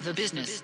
The business.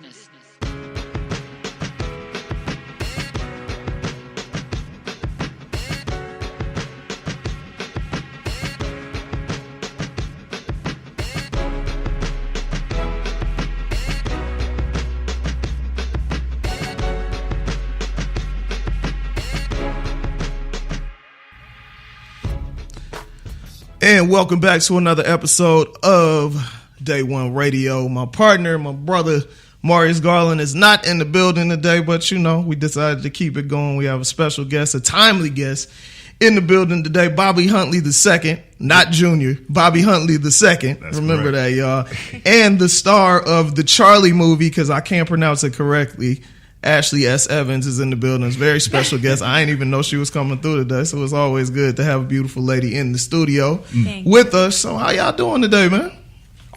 And welcome back to another episode of Day One Radio. My partner, my brother, Marius Garland is not in the building today, but you know, we decided to keep it going. We have a special guest, a timely guest in the building today, Bobby Huntley II, not Junior, Bobby Huntley II. That's Remember correct. That, y'all. And the star of the Charlie movie, because I can't pronounce it correctly, Ashley S. Evans is in the building. It's a very special guest. I didn't even know she was coming through today, so it's always good to have a beautiful lady in the studio with us. So how y'all doing today, man?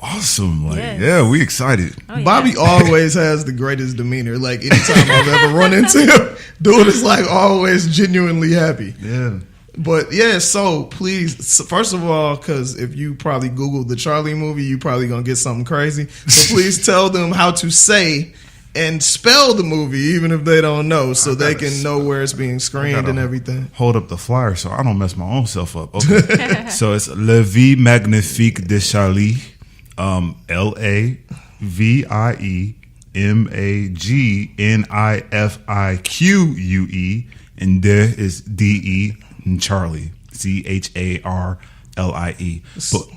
Awesome. Yeah, we excited. Oh, yeah. Bobby always has the greatest demeanor. Like, anytime I've ever run into him, dude is like always genuinely happy. Yeah. But yeah, so please, first of all, because if you probably Googled the Charlie movie, you probably going to get something crazy. So please tell them how to say and spell the movie, even if they don't know, so they can know where it's being screened and everything. Hold up the flyer so I don't mess my own self up. Okay. So it's La VIE MAGNIFIQUE de Charlie, LAVIE MAGNIFIQUE, and there is DE and Charlie, CHARLIE.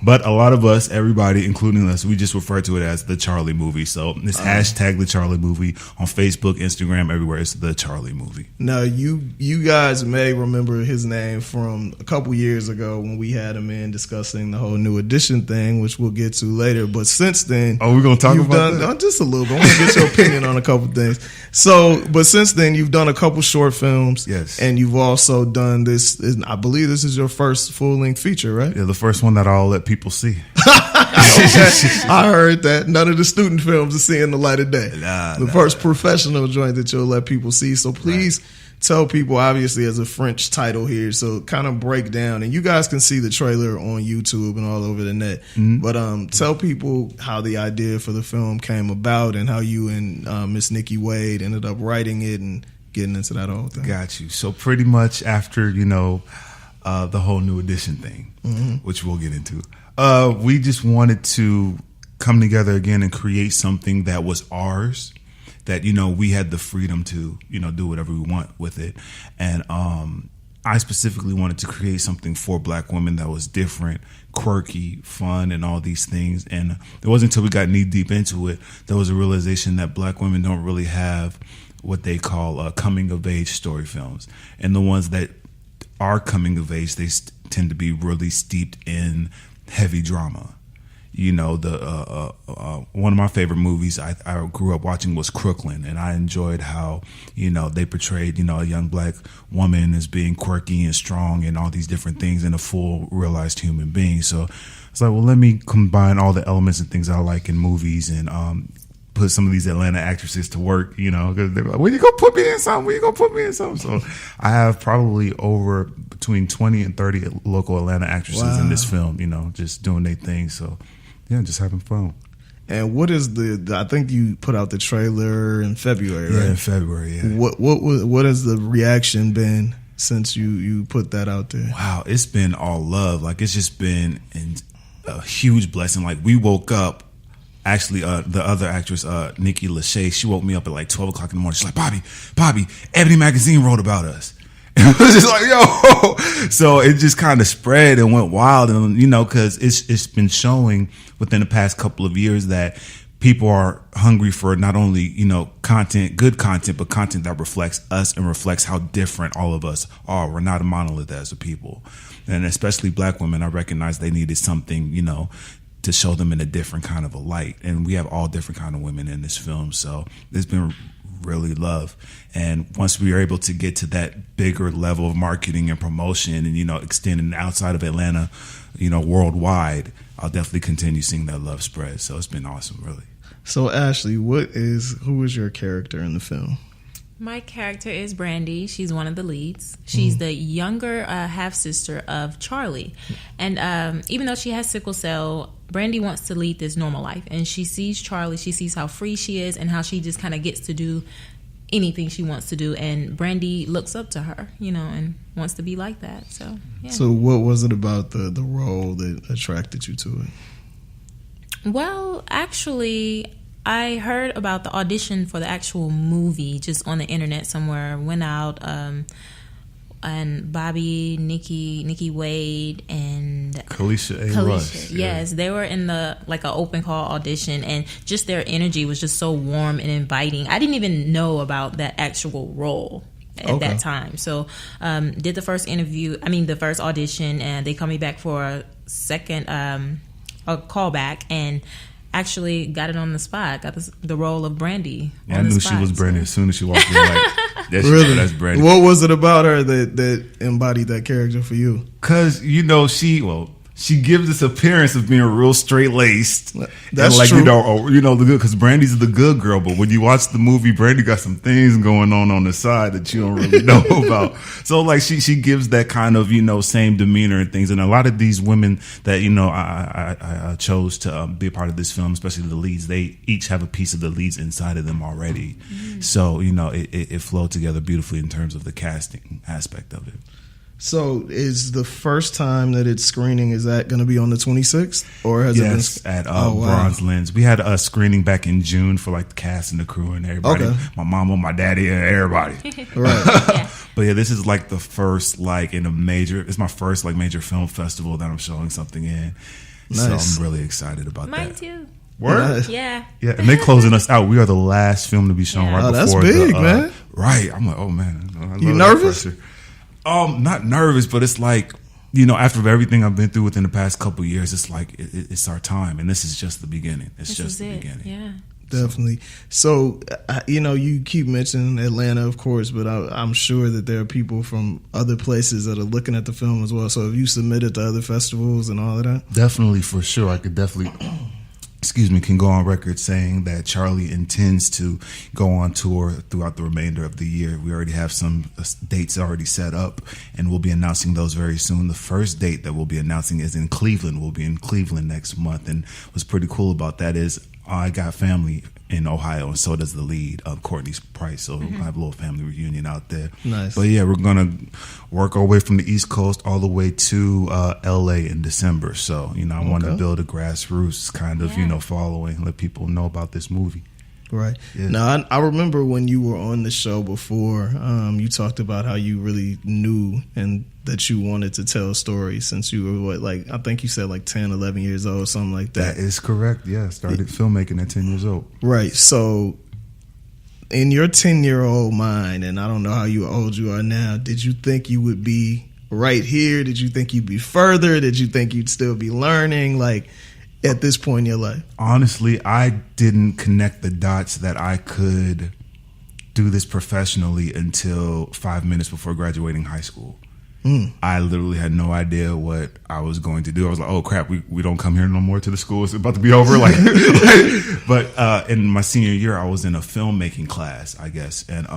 But a lot of us, everybody, including us, we just refer to it as the Charlie movie. So it's hashtag the Charlie movie on Facebook, Instagram, everywhere. It's the Charlie movie. Now, you guys may remember his name from a couple years ago when we had him in discussing the whole New Edition thing, which we'll get to later. But since then, we're gonna talk about that? Just a little bit. I want to get your opinion on a couple things. So, but since then, you've done a couple short films, yes, and you've also done this. I believe this is your first full length feature, right? Yeah, the first one that I'll let people see. I heard that. None of the student films are seeing the light of day. The first professional joint that you'll let people see. So please tell people, obviously, as a French title here, so kind of break down. And you guys can see the trailer on YouTube and all over the net. Mm-hmm. But tell people how the idea for the film came about and how you and Miss Nikki Wade ended up writing it and getting into that whole thing. Got you. So pretty much after, the whole New Edition thing, which we'll get into. We just wanted to come together again and create something that was ours, that, we had the freedom to, do whatever we want with it. And I specifically wanted to create something for Black women that was different, quirky, fun, and all these things. And it wasn't until we got knee deep into it, there was a realization that Black women don't really have what they call coming of age story films. And the ones that are coming of age, they tend to be really steeped in heavy drama. One of my favorite movies I grew up watching was Crooklyn, and I enjoyed how they portrayed a young Black woman as being quirky and strong and all these different things, and a full realized human being. So it's like, well, let me combine all the elements and things I like in movies and put some of these Atlanta actresses to work, because they're like, when you gonna put me in something? So I have probably over between 20 and 30 local Atlanta actresses in this film, just doing their thing. So yeah, just having fun. And what is I think you put out the trailer in February, right? Yeah, in February, yeah. What has the reaction been since you put that out there? Wow, it's been all love. Like, it's just been a huge blessing. Like, we woke up. Actually, the other actress, Nikki Lachey, she woke me up at like 12 o'clock in the morning. She's like, Bobby, Ebony Magazine wrote about us. And it was just like, yo. So it just kind of spread and went wild. And, because it's been showing within the past couple of years that people are hungry for not only, content, good content, but content that reflects us and reflects how different all of us are. We're not a monolith as a people. And especially Black women, I recognize they needed something, to show them in a different kind of a light. And we have all different kind of women in this film. So it's been really love. And once we are able to get to that bigger level of marketing and promotion and, extending outside of Atlanta, worldwide, I'll definitely continue seeing that love spread. So it's been awesome, really. So Ashley, who is your character in the film? My character is Brandy. She's one of the leads. She's the younger half-sister of Charlie. And even though she has sickle cell, Brandy wants to lead this normal life, and she sees Charlie. She sees how free she is and how she just kind of gets to do anything she wants to do. And Brandy looks up to her, and wants to be like that. So, yeah. So what was it about the role that attracted you to it? Well, actually, I heard about the audition for the actual movie just on the internet somewhere. Went out, and Bobby, Nikki Wade, and Kalisha A. Rush. Yes, they were in an open call audition, and just their energy was just so warm and inviting. I didn't even know about that actual role at that time. So, did the first audition, and they called me back for a second, a callback, and actually got it on the spot. Got the role of Brandy. Yeah, I knew she was Brandy as soon as she walked in. Really? That's Brandy. What was it about her that embodied that character for you? Because she gives this appearance of being real straight laced. That's and true. The good, because Brandy's the good girl, but when you watch the movie, Brandy got some things going on the side that you don't really know about. So she gives that kind of same demeanor and things. And a lot of these women that I chose to be a part of this film, especially the leads, they each have a piece of the leads inside of them already. Mm. So it flowed together beautifully in terms of the casting aspect of it. So is the first time that it's screening, is that going to be on the 26th? Or has it been? At Bronze Lens. We had a screening back in June for the cast and the crew and everybody. Okay. My mama, my daddy, and everybody. Right. Yeah. But yeah, this is the first it's my first major film festival that I'm showing something in. Nice. So I'm really excited about that. Mine too. Word? Nice. Yeah. Yeah, and they closing us out. We are the last film to be shown right before. That's big, man. Right. I'm like, oh man. I love you nervous? Not nervous, but it's after everything I've been through within the past couple of years, it's it's our time, and this is just the beginning. It's just the beginning. Yeah, definitely. So, you keep mentioning Atlanta, of course, but I'm sure that there are people from other places that are looking at the film as well. So, have you submitted to other festivals and all of that? Definitely, for sure. I could definitely. Can go on record saying that Charlie intends to go on tour throughout the remainder of the year. We already have some dates already set up, and we'll be announcing those very soon. The first date that we'll be announcing is in Cleveland. We'll be in Cleveland next month, and what's pretty cool about that is I got family in Ohio, and so does the lead, Courtney Price. So we'll have a little family reunion out there. Nice. But yeah, we're gonna work our way from the East Coast all the way to LA in December. So I want to build a grassroots kind of following, let people know about this movie. Right. Yeah. Now, I remember when you were on the show before, you talked about how you really knew and that you wanted to tell stories since you were, I think you said 10, 11 years old, something like that. That is correct, yeah. Started filmmaking at 10 years old. Right. So, in your 10-year-old mind, and I don't know how old you are now, did you think you would be right here? Did you think you'd be further? Did you think you'd still be learning? At this point in your life? Honestly, I didn't connect the dots that I could do this professionally until 5 minutes before graduating high school. I literally had no idea what I was going to do. I was like, oh crap, we don't come here no more to the school. It's about to be over. But in my senior year, I was in a filmmaking class, I guess. And,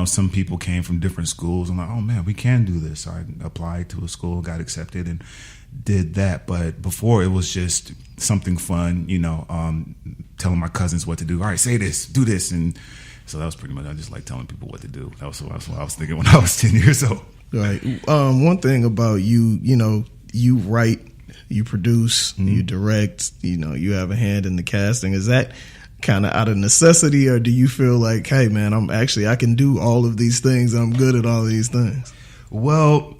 some people came from different schools. I'm like, oh man, we can do this. So I applied to a school, got accepted, and did that. But before, it was just something fun, telling my cousins what to do. All right, say this, do this. And so that was pretty much, I just like telling people what to do. That was what I was thinking when I was 10 years old. Right. One thing about you, you write, you produce, you direct, you have a hand in the casting. Is that kind of out of necessity, or do you feel like, hey man, I can do all of these things, I'm good at all of these things? Well,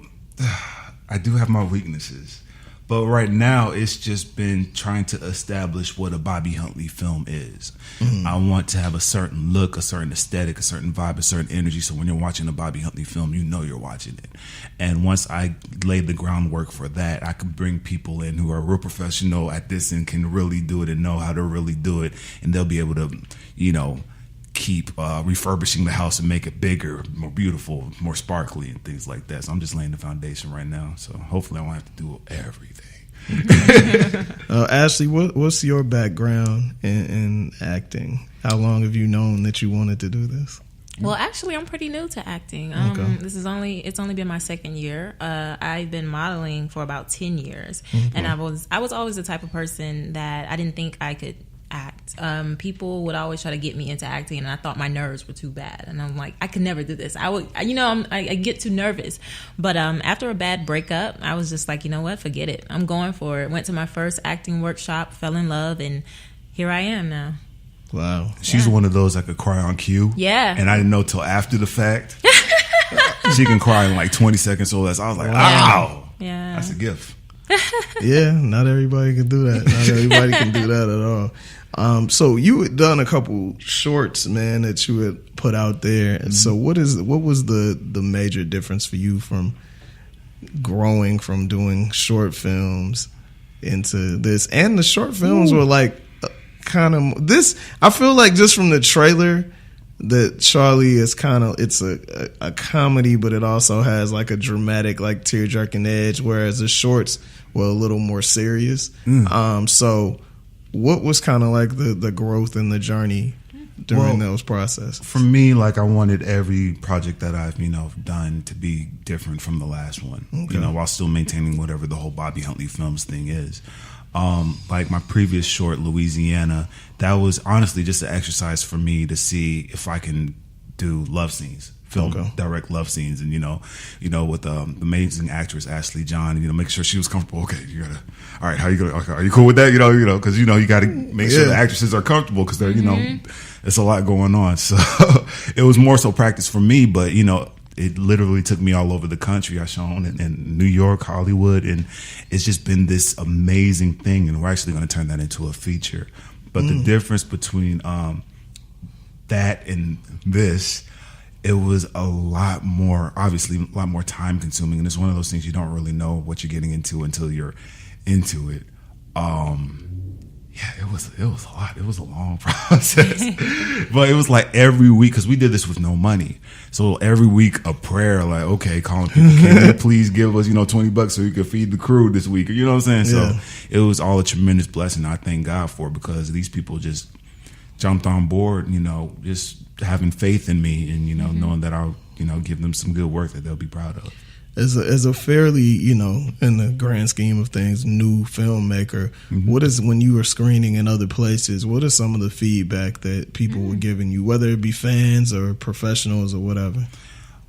I do have my weaknesses, but right now it's just been trying to establish what a Bobby Huntley film is. I want to have a certain look, a certain aesthetic, a certain vibe, a certain energy, so when you're watching a Bobby Huntley film, you're watching it. And once I laid the groundwork for that, I can bring people in who are real professional at this and can really do it and know how to really do it, and they'll be able to keep refurbishing the house and make it bigger, more beautiful, more sparkly, and things like that. So I'm just laying the foundation right now. So hopefully I won't have to do everything. Ashley, what's your background in acting? How long have you known that you wanted to do this? Well, actually, I'm pretty new to acting. It's only been my second year. I've been modeling for about 10 years, and I was always the type of person that I didn't think I could act. People would always try to get me into acting, and I thought my nerves were too bad, and I'm like, I could never do this. I get too nervous. But after a bad breakup, I was just like, you know what, forget it. I'm going for it. Went to my first acting workshop, fell in love, and here I am now. Wow. She's one of those that could cry on cue. Yeah. And I didn't know till after the fact. She can cry in like 20 seconds or less. I was like, wow. Yeah. That's a gift. Yeah, not everybody can do that. Not everybody can do that at all. So you had done a couple shorts, man, that you had put out there. And so what was the major difference for you from growing from doing short films into this? And the short films were like kind of this. I feel like just from the trailer that Charlie is kind of, it's a comedy, but it also has like a dramatic, like tear-jerking edge, whereas the shorts were a little more serious. So what was kind of like the growth and the journey during those processes? For me, like I wanted every project that I've done to be different from the last one, while still maintaining whatever the whole Bobby Huntley Films thing is. Like my previous short, Louisiana, that was honestly just an exercise for me to see if I can do love scenes, direct love scenes, and with the amazing actress Ashley John, make sure she was comfortable. Okay, you gotta. All right, how you gonna? Okay, are you cool with that? Because you got to make sure the actresses are comfortable because they're it's a lot going on. So it was more so practice for me, but it literally took me all over the country. I shown in New York, Hollywood, and it's just been this amazing thing. And we're actually going to turn that into a feature. But the difference between that and this, it was a lot more time consuming. And it's one of those things you don't really know what you're getting into until you're into it. It was a lot. It was a long process, but it was like every week, because we did this with no money. So every week a prayer, like, okay, calling people, can you please give us, $20 so we could feed the crew this week? You know what I'm saying? So it was all a tremendous blessing. I thank God for it, because these people just jumped on board, just having faith in me and, knowing that I'll, give them some good work that they'll be proud of. As a fairly, in the grand scheme of things, new filmmaker, what is, when you were screening in other places, what are some of the feedback that people were giving you, whether it be fans or professionals or whatever?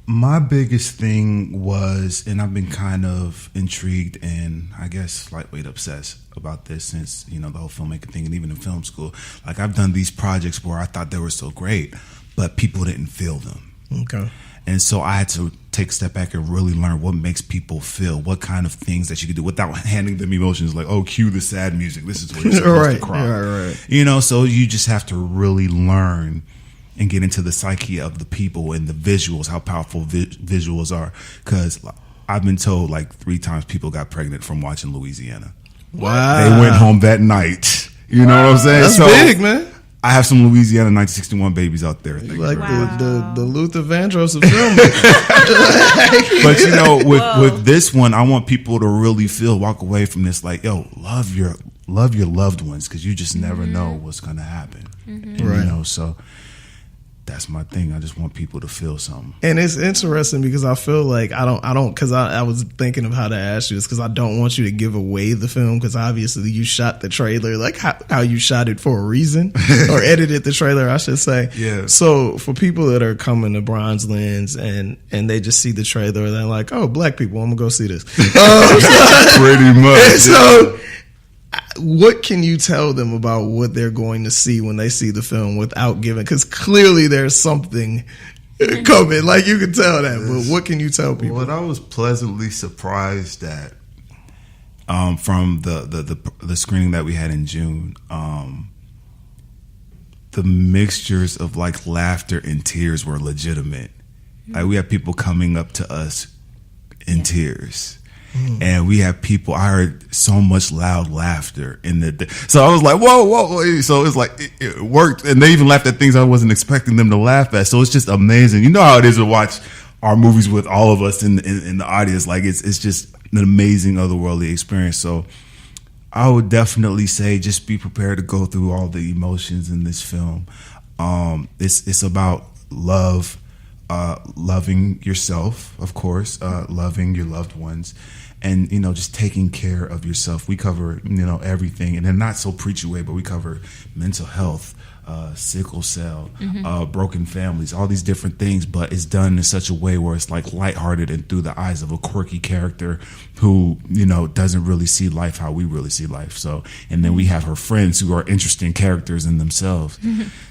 My biggest thing was, and I've been kind of intrigued and I guess lightweight obsessed about this since, the whole filmmaking thing, and even in film school. Like, I've done these projects where I thought they were so great, but people didn't feel them. Okay. And so I had to take a step back and really learn what makes people feel, what kind of things that you could do without handing them emotions like, oh, cue the sad music. This is where you're supposed to cry. Right. So you just have to really learn and get into the psyche of the people and the visuals, how powerful visuals are. Because I've been told like 3 times people got pregnant from watching Louisiana. Wow. They went home that night. You know what I'm saying? That's big, man. I have some Louisiana 1961 babies out there. Like the Luther Vandross of filmmaking. But with this one, I want people to really walk away from this like, yo, love your loved ones, because you just never know what's gonna happen. And, so that's my thing. I just want people to feel something. And it's interesting because I feel like I don't because I was thinking of how to ask you this, because I don't want you to give away the film, because obviously you shot the trailer like how you shot it for a reason, or edited the trailer, I should say. Yeah. So for people that are coming to Bronze Lens and they just see the trailer, they're like, oh, black people, I'm gonna go see this. Pretty much. So what can you tell them about what they're going to see when they see the film without giving? Because clearly there's something coming, like you can tell that. But what can you tell people? What I was pleasantly surprised at from the screening that we had in June, the mixtures of like laughter and tears were legitimate. Like, we have people coming up to us in tears. And we have people, I heard so much loud laughter so I was like, whoa. So it's like, it worked. And they even laughed at things I wasn't expecting them to laugh at. So it's just amazing. You know how it is to watch our movies with all of us in the audience. Like, it's just an amazing otherworldly experience. So I would definitely say just be prepared to go through all the emotions in this film. It's about loving yourself, of course, loving your loved ones, and just taking care of yourself. We cover everything, and in not so preachy way, but we cover mental health, sickle cell, broken families, all these different things, but it's done in such a way where it's like lighthearted and through the eyes of a quirky character who doesn't really see life how we really see life. So, and then we have her friends who are interesting characters in themselves.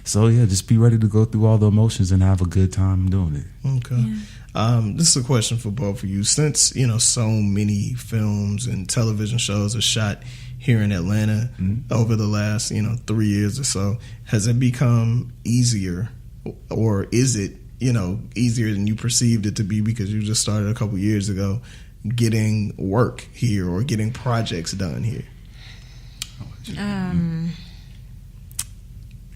So yeah, just be ready to go through all the emotions and have a good time doing it. Okay. This is a question for both of you. Since so many films and television shows are shot here in Atlanta over the last 3 years or so, has it become easier, or is it easier than you perceived it to be because you just started a couple years ago getting work here or getting projects done here?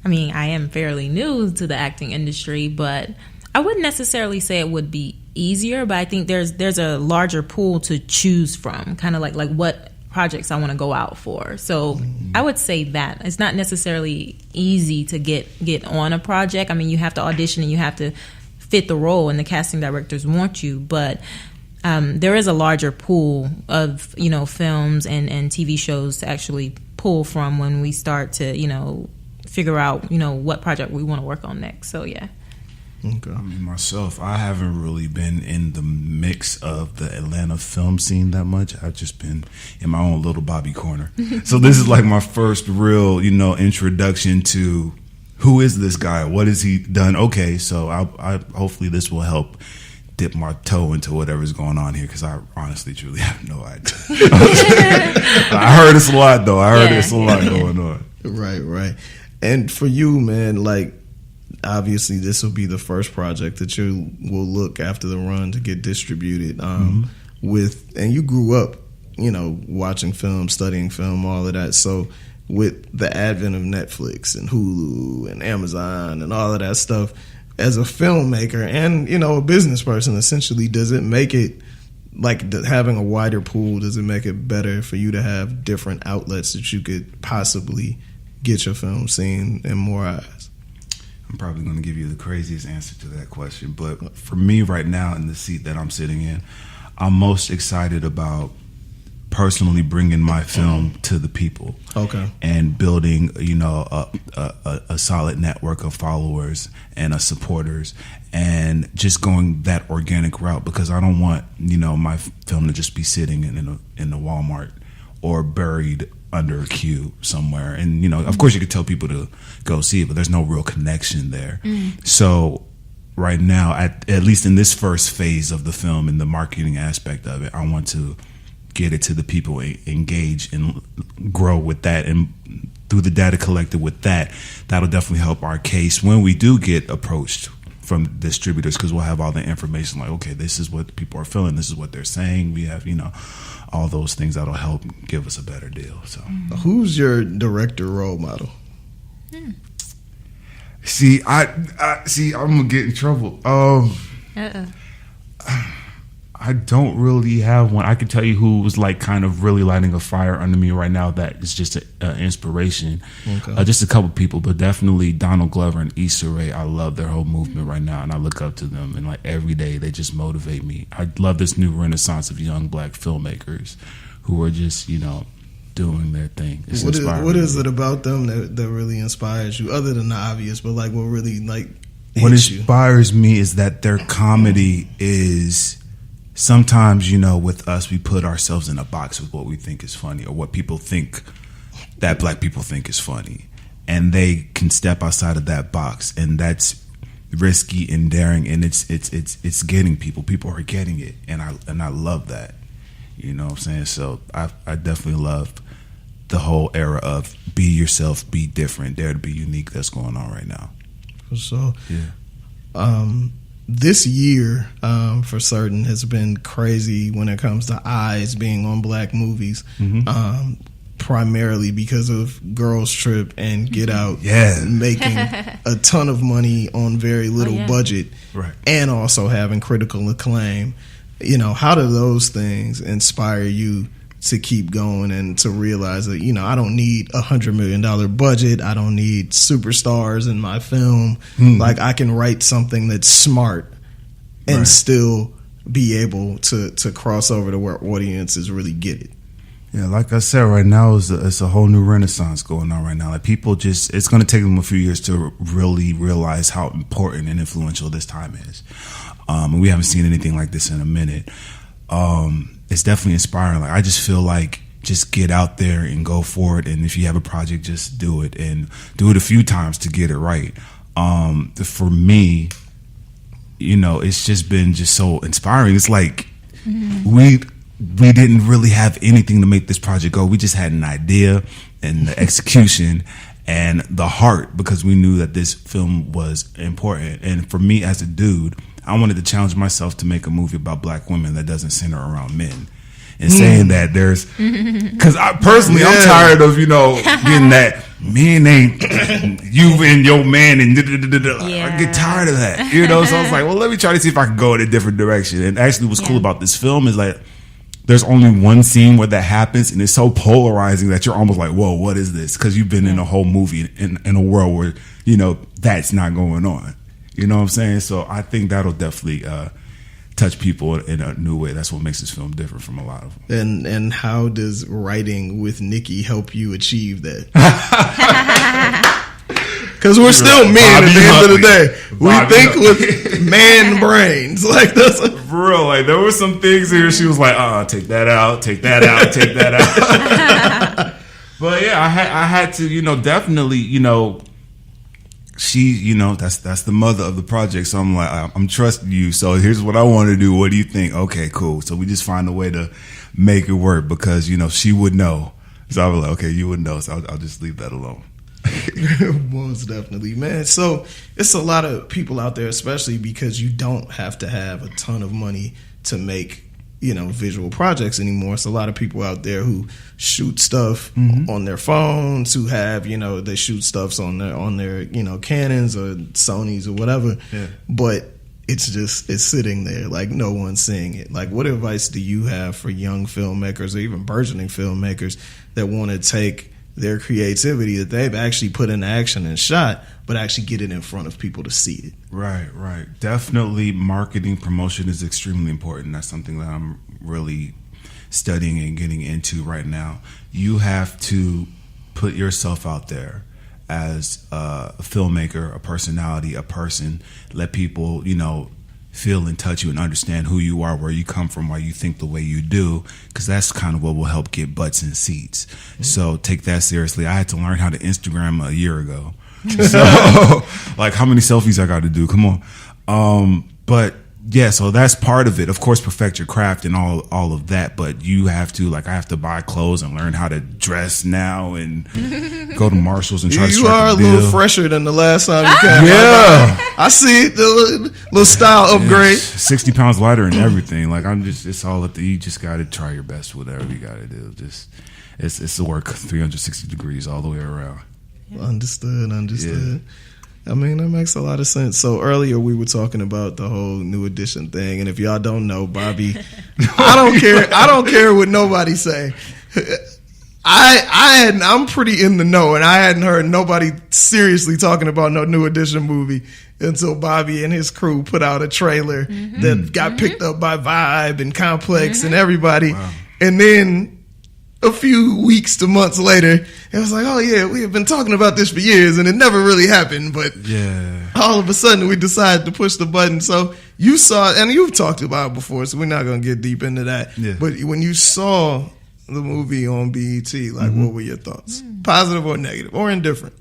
I mean, I am fairly new to the acting industry, but I wouldn't necessarily say it would be easier, but I think there's a larger pool to choose from, kind of like what projects I want to go out for. So I would say that it's not necessarily easy to get on a project. I mean, you have to audition and you have to fit the role, and the casting directors want you, but there is a larger pool of films and TV shows to actually pull from when we start to figure out what project we want to work on next. So yeah. Okay. I mean, myself, I haven't really been in the mix of the Atlanta film scene that much. I've just been in my own little Bobby corner. So this is like my first real, introduction to who is this guy? What has he done? Okay, so I hopefully this will help dip my toe into whatever's going on here, because I honestly, truly have no idea. I heard it's a lot, though. I heard it's a lot going on. Right. And for you, man, like, obviously this will be the first project that you will look after the run to get distributed with, and you grew up watching film, studying film, all of that. So with the advent of Netflix and Hulu and Amazon and all of that stuff, as a filmmaker and a business person, essentially, does it make it like having a wider pool, does it make it better for you to have different outlets that you could possibly get your film seen in more eyes? I'm probably going to give you the craziest answer to that question, but for me right now, in the seat that I'm sitting in, I'm most excited about personally bringing my film to the people. Okay. And building, a solid network of followers and supporters, and just going that organic route, because I don't want, my film to just be sitting in the Walmart or buried under a queue somewhere. And, of course you could tell people to go see it, but there's no real connection there. So right now, at least in this first phase of the film and the marketing aspect of it, I want to get it to the people, engage and grow with that. And through the data collected with that, that'll definitely help our case when we do get approached from distributors, because we'll have all the information, like, okay, this is what people are feeling, this is what they're saying. We have, all those things that'll help give us a better deal. So, who's your director role model? See, I'm gonna get in trouble. I don't really have one. I can tell you who was like kind of really lighting a fire under me right now. That is just an inspiration. Okay. Just a couple people, but definitely Donald Glover and Issa Rae. I love their whole movement right now, and I look up to them. And like every day, they just motivate me. I love this new renaissance of young black filmmakers who are just doing their thing. It's what is it about them that really inspires you, other than the obvious? But like, what really like what inspires me is that their comedy is. Sometimes, with us, we put ourselves in a box with what we think is funny, or what people think that black people think is funny. And they can step outside of that box, and that's risky and daring, and it's getting people. People are getting it, and I love that. You know what I'm saying? So I definitely love the whole era of be yourself, be different, dare to be unique that's going on right now. So, yeah. This year, for certain, has been crazy when it comes to eyes being on black movies, primarily because of Girls Trip and Get Out, making a ton of money on very little budget, right, and also having critical acclaim. How do those things inspire you to keep going and to realize that, you know, I don't need $100 million budget. I don't need superstars in my film. Like, I can write something that's smart and still be able to cross over to where audiences really get it. Yeah, like I said, right now it's a whole new renaissance going on right now. Like, people just, it's going to take them a few years to really realize how important and influential this time is. And we haven't seen anything like this in a minute. It's definitely inspiring. Like, I just feel like, just get out there and go for it. And if you have a project, just do it, and do it a few times to get it right. For me, you know, it's just been just so inspiring. It's like we didn't really have anything to make this project go. We just had an idea and the execution and the heart, because we knew that this film was important. And for me as a dude, I wanted to challenge myself to make a movie about black women that doesn't center around men. And saying that there's, because I personally, I'm tired of, you know, getting that men ain't you and your man and I get tired of that, you know. So I was like, well, let me try to see if I can go in a different direction. And actually, what's cool about this film is like, there's only one scene where that happens, and it's so polarizing that you're almost like, whoa, what is this? Because you've been in a whole movie in a world where, you know, that's not going on. You know what I'm saying? So I think that'll definitely touch people in a new way. That's what makes this film different from a lot of them. And how does writing with Nikki help you achieve that? Because we're still men at the end of the day. We think with man brains. Like, that's for real. Like, there were some things here she was like, take that out, take that out, take that out. But yeah, I had to, you know, definitely, you know, she, you know, that's the mother of the project. So I'm like, I'm trusting you. So here's what I want to do. What do you think? Okay, cool. So we just find a way to make it work, because, you know, she would know. So I was like, okay, you would know. So I'll just leave that alone. Most definitely, man. So it's a lot of people out there, especially because you don't have to have a ton of money to make, you know, visual projects anymore. It's a lot of people out there who shoot stuff on their phones, who have, you know, they shoot stuffs on their you know, Canons or Sonys or whatever. Yeah. But it's sitting there, like, no one's seeing it. Like, what advice do you have for young filmmakers or even burgeoning filmmakers that want to take their creativity that they've actually put into action and shot, but actually get it in front of people to see it? Right. Definitely marketing, promotion is extremely important. That's something that I'm really studying and getting into right now. You have to put yourself out there as a filmmaker, a personality, a person. Let people, you know, feel and touch you and understand who you are, where you come from, why you think the way you do, because that's kind of what will help get butts in seats. So take that seriously. I had to learn how to Instagram a year ago. So, like, how many selfies I got to do? Come on. But yeah, so that's part of it. Of course, perfect your craft and all of that, but you have to, like, I have to buy clothes and learn how to dress now and go to Marshalls and try to strike a deal. You are a little fresher than the last time you came. Yeah. I see it, the little style upgrade. 60 pounds lighter and everything. Like, it's all up to you. Just got to try your best, whatever you got to do. Just, it's the work 360 degrees all the way around. Understood. Yeah. I mean, that makes a lot of sense. So earlier we were talking about the whole New Edition thing, and if y'all don't know, Bobby, I don't care what nobody say. I'm pretty in the know, and I hadn't heard nobody seriously talking about no New Edition movie until Bobby and his crew put out a trailer that got picked up by Vibe and Complex and everybody. Wow. And then a few weeks to months later, it was like, oh yeah, we have been talking about this for years, and it never really happened. But all of a sudden, we decided to push the button. So you saw it, and you've talked about it before, so we're not going to get deep into that. Yeah. But when you saw the movie on BET, like, what were your thoughts? Positive or negative or indifferent?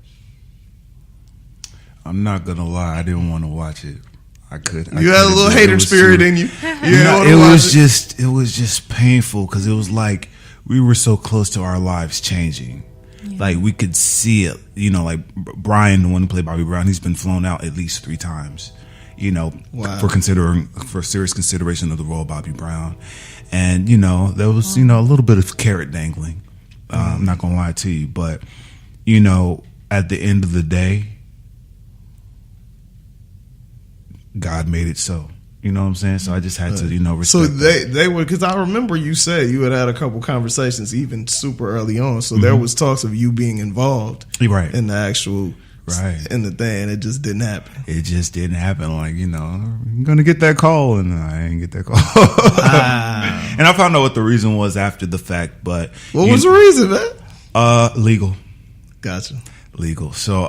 I'm not going to lie, I didn't want to watch it. You had a little hater spirit in you. It was just painful, because it was like we were so close to our lives changing. Yeah. Like, we could see it, you know, like Brian, the one who played Bobby Brown, he's been flown out at least 3 times, you know, for serious consideration of the role of Bobby Brown. And, you know, there was, you know, a little bit of carrot dangling. I'm not going to lie to you, but, you know, at the end of the day, God made it so. You know what I'm saying? So I just had to, respect. So they were, because I remember you said you had a couple conversations even super early on. So there was talks of you being involved, right, in the actual, right, in the thing. It just didn't happen. It just didn't happen. Like, I'm gonna get that call, and I didn't get that call. Wow. And I found out what the reason was after the fact. But what was the reason, man? Legal. Gotcha. Legal. So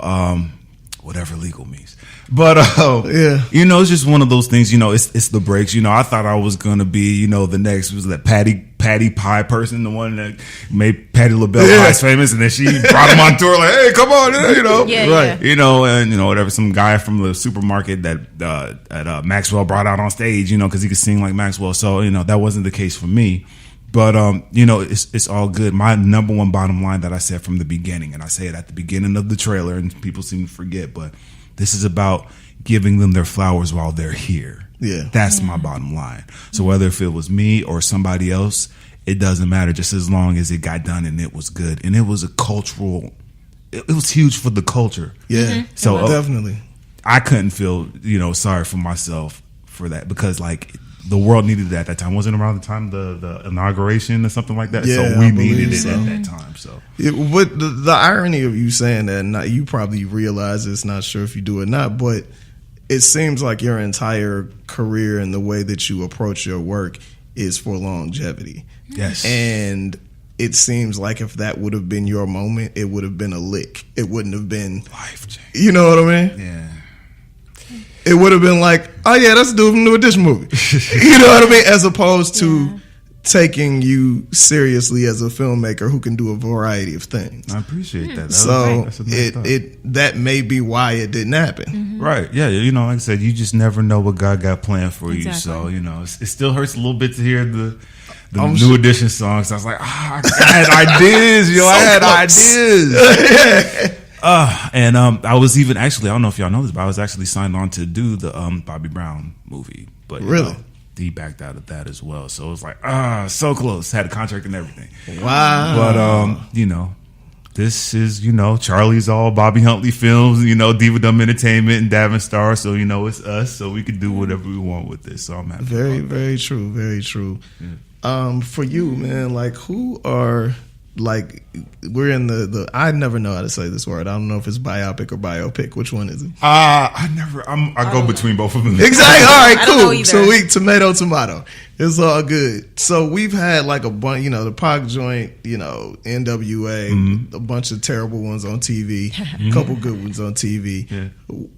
whatever legal means. But yeah, it's just one of those things. It's the breaks. I thought I was gonna be, the next was that Patty Pie person, the one that made Patti LaBelle Pies famous, and then she brought him on tour like, hey, come on, right, and whatever. Some guy from the supermarket that Maxwell brought out on stage, because he could sing like Maxwell. So that wasn't the case for me. But it's all good. My number one bottom line that I said from the beginning, and I say it at the beginning of the trailer, and people seem to forget, but this is about giving them their flowers while they're here. Yeah. That's my bottom line. So whether if it was me or somebody else, it doesn't matter, just as long as it got done and it was good. And it was a cultural, it was huge for the culture. Yeah. Mm-hmm. So definitely. I couldn't feel, sorry for myself for that, because like the world needed it at that time. Wasn't around the time the inauguration or something like that. Yeah, so we I needed it so. at that time. So what the irony of you saying that, you probably realize it's not sure if you do or not, but it seems like your entire career and the way that you approach your work is for longevity. Yes. And it seems like if that would have been your moment, it would have been a lick. It wouldn't have been life change. You know what I mean? Yeah. It would have been like, oh yeah, that's the dude from the New Edition movie. You know what I mean? As opposed to taking you seriously as a filmmaker who can do a variety of things. I appreciate that. So that may be why it didn't happen. Mm-hmm. Right. Yeah. Like I said, you just never know what God got planned for you. So, it still hurts a little bit to hear the New Edition songs. I was like, I had ideas, I had ideas. And I was even actually, I don't know if y'all know this, but I was actually signed on to do the Bobby Brown movie. But really, he backed out of that as well. So it was like, so close. Had a contract and everything. Wow. But this is Charlie's all Bobby Huntley films. Diva Dumb Entertainment and Davin Star. So it's us. So we could do whatever we want with this. So I'm happy. Very, very true. Very true. Yeah. For you, man, like who are. Like we're in the I never know how to say this word. I don't know if it's biopic or biopic. Which one is it? I go between both of them. Exactly. All right, cool. So we tomato. It's all good. So we've had like a bunch, the Pac joint, NWA, a bunch of terrible ones on TV, a couple good ones on TV. Yeah.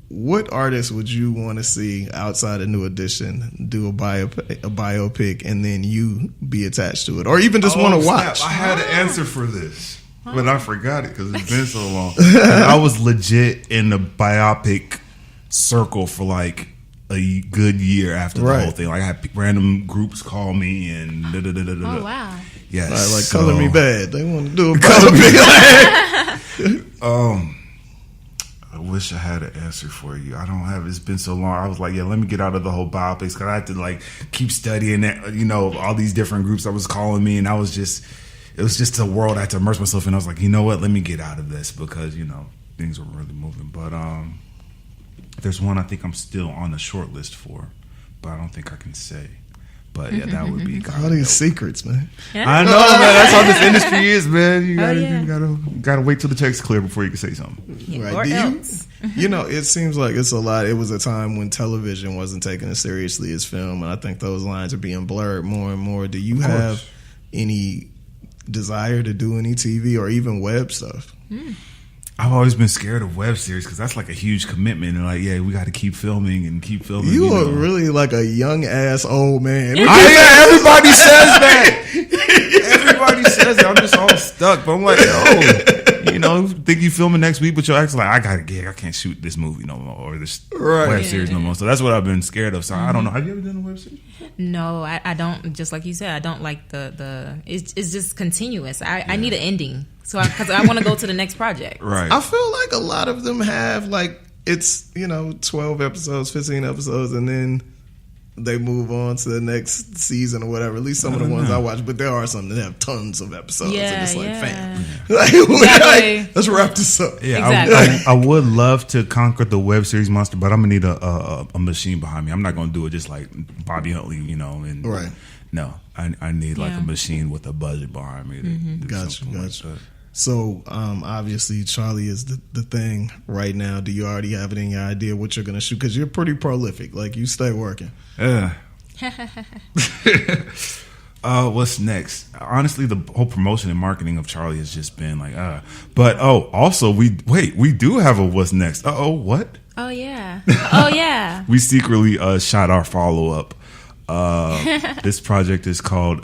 What artist would you want to see outside of New Edition do a biopic and then you be attached to it, or even just want to watch? I had an answer for this, but I forgot it because it's been so long. And I was legit in the biopic circle for like a good year after the whole thing. Like I had random groups call me and Oh wow. Yes. Like Color Me Bad. They want to do a biopic. I wish I had an answer for you. I don't have. It's been so long. I was like, yeah, let me get out of the whole biopics because I had to like keep studying that. All these different groups that was calling me, and it was just a world I had to immerse myself in. I was like, you know what? Let me get out of this because things were really moving. But there's one I think I'm still on the short list for, but I don't think I can say. But yeah, that would be all these secrets, man. I know, man. That's how this industry is, man. You gotta wait till the check's clear before you can say something. Yeah, right? Or else. It seems like it's a lot. It was a time when television wasn't taken as seriously as film, and I think those lines are being blurred more and more. Do you have any desire to do any TV or even web stuff? I've always been scared of web series because that's like a huge commitment. And like, yeah, we got to keep filming and keep filming. You are really like a young ass old man. Everybody says that. Everybody says that. I'm just all stuck. But I'm like, think you filming next week, but you're actually like, I got a gig. I can't shoot this movie no more or this web series no more. So that's what I've been scared of. So I don't know. Have you ever done a web series? No, I don't. Just like you said, I don't like the. It's just continuous. I need an ending. So because I want to go to the next project. Right. I feel like a lot of them have like it's 12 episodes, 15 episodes, and then they move on to the next season or whatever. At least some of the ones I watch, but there are some that have tons of episodes. And it's like, fam, let's wrap this up. Yeah, Exactly. I would love to conquer the web series monster, but I'm gonna need a machine behind me. I'm not gonna do it just like Bobby Huntley, and Right. No, I need like a machine with a budget behind me. To do Gotcha. like that. So, obviously, Charlie is the thing right now. Do you already have any idea what you're going to shoot? Because you're pretty prolific. Like, you stay working. What's next? Honestly, the whole promotion and marketing of Charlie has just been like, But, also, we do have a what's next. What? Oh, yeah. We secretly shot our follow-up. This project is called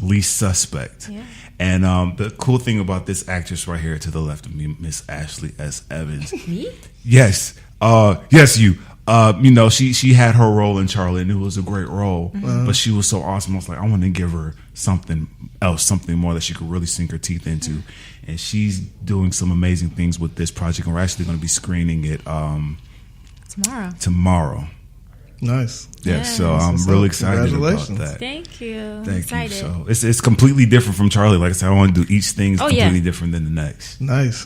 Least Suspect. Yeah. And the cool thing about this actress right here to the left of me, Miss Ashley S. Evans. Me? Yes. Yes, you. She had her role in Charlie, and it was a great role. But she was so awesome. I was like, I want to give her something else, something more that she could really sink her teeth into. And she's doing some amazing things with this project. And we're actually going to be screening it tomorrow. Nice. Yeah, so I'm really excited about that. Thank you. Thank you. So it's completely different from Charlie. Like I said, I want to do each thing completely different than the next. Nice.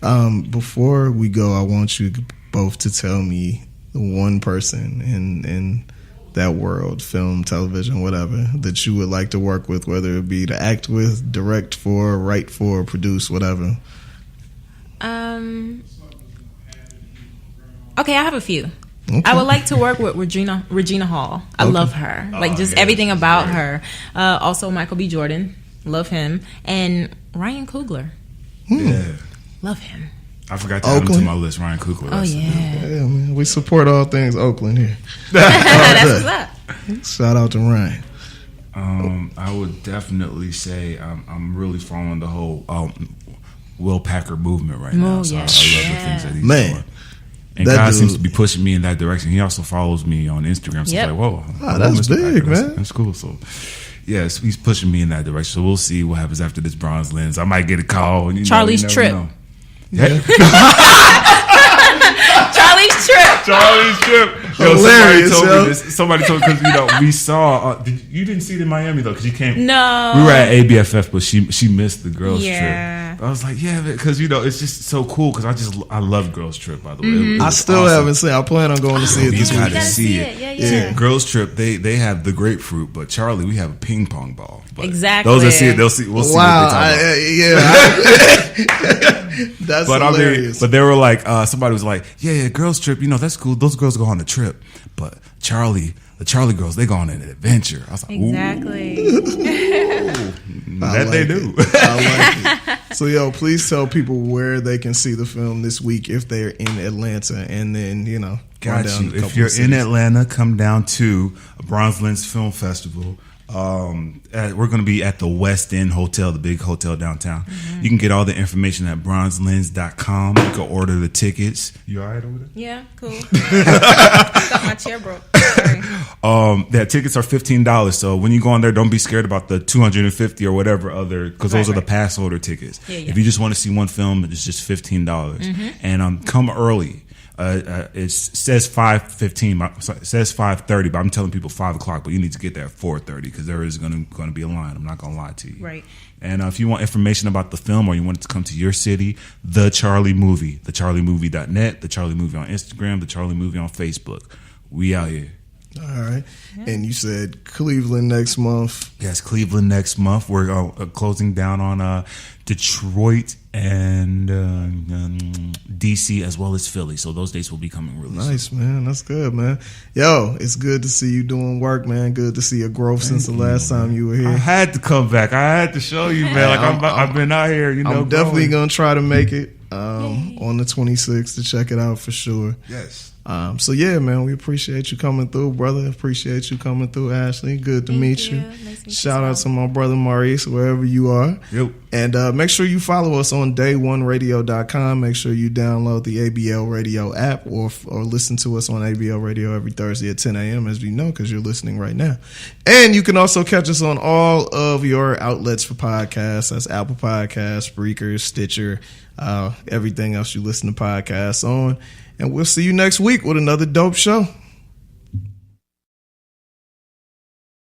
Before we go, I want you both to tell me the one person in that world, film, television, whatever, that you would like to work with, whether it be to act with, direct for, write for, produce, whatever. Okay, I have a few. Okay. I would like to work with Regina Hall. I love her. Everything about her. Also, Michael B. Jordan. Love him. And Ryan Coogler. Yeah. Love him. I forgot to add him to my list, Ryan Coogler. Oh, yeah. Yeah, man. We support all things Oakland here. That's what's up. Shout out to Ryan. I would definitely say I'm really following the whole Will Packer movement right now. So I love the things that he's doing. And God seems to be pushing me in that direction. He also follows me on Instagram. So it's like, whoa. That's big, man. That's cool. So, yes, he's pushing me in that direction. So we'll see what happens after this bronze lens. I might get a call. Charlie's trip. Yeah. Charlie's trip. Hilarious, somebody told me this. Somebody told me because we saw. You didn't see it in Miami though, because you came. No, we were at ABFF, but she missed the girls trip. I was like, because it's just so cool. Because I love Girls Trip. By the way, I still haven't seen. I plan on going to see it this week. You gotta see it. Yeah. Girls Trip. They have the grapefruit, but Charlie, we have a ping pong ball. But exactly. Those that see it, we'll see. What they talk about. That's hilarious. But they were like, somebody was like, yeah, Girls Trip. That's cool. Those girls go on a trip, but the Charlie girls, they go on an adventure. I was like, exactly. That they do. I like it. So, please tell people where they can see the film this week if they're in Atlanta, and then got you. If you're in Atlanta, come down to a Bronze Lens Film Festival. We're going to be at the West End Hotel, the big hotel downtown. You can get all the information at bronzelens.com. You can order the tickets. You all right over there? Yeah, cool. Thought my chair broke. Sorry. Tickets are $15. So when you go on there, don't be scared about the $250 or whatever other, because those are the pass holder tickets. Yeah. If you just want to see one film, it's just $15. And come early. It says 5:15. It says 5:30, but I'm telling people 5 o'clock. But you need to get there at 4:30 because there is going to be a line. I'm not going to lie to you. Right. And if you want information about the film or you want it to come to your city, The Charlie Movie, thecharliemovie.net, The Charlie Movie on Instagram, The Charlie Movie on Facebook. We out here. All right. Yeah. And you said Cleveland next month. Yes, Cleveland next month. We're closing down on Detroit and DC as well as Philly. So those dates will be coming really soon. Nice, man. That's good, man. Yo, it's good to see you doing work, man. Good to see your growth since the last time you were here. I had to come back. I had to show you, man. I've been out here, I'm definitely going to try to make it on the 26th to check it out for sure. Yes. So yeah, man, we appreciate you coming through, brother. Appreciate you coming through, Ashley. Good to meet you. Nice Shout out to my brother Maurice, wherever you are. Yep. And make sure you follow us on day1radio.com. Make sure you download the ABL Radio app or listen to us on ABL Radio every Thursday at 10 a.m. as you know, because you're listening right now. And you can also catch us on all of your outlets for podcasts. That's Apple Podcasts, Spreaker, Stitcher, everything else you listen to podcasts on. And we'll see you next week with another dope show.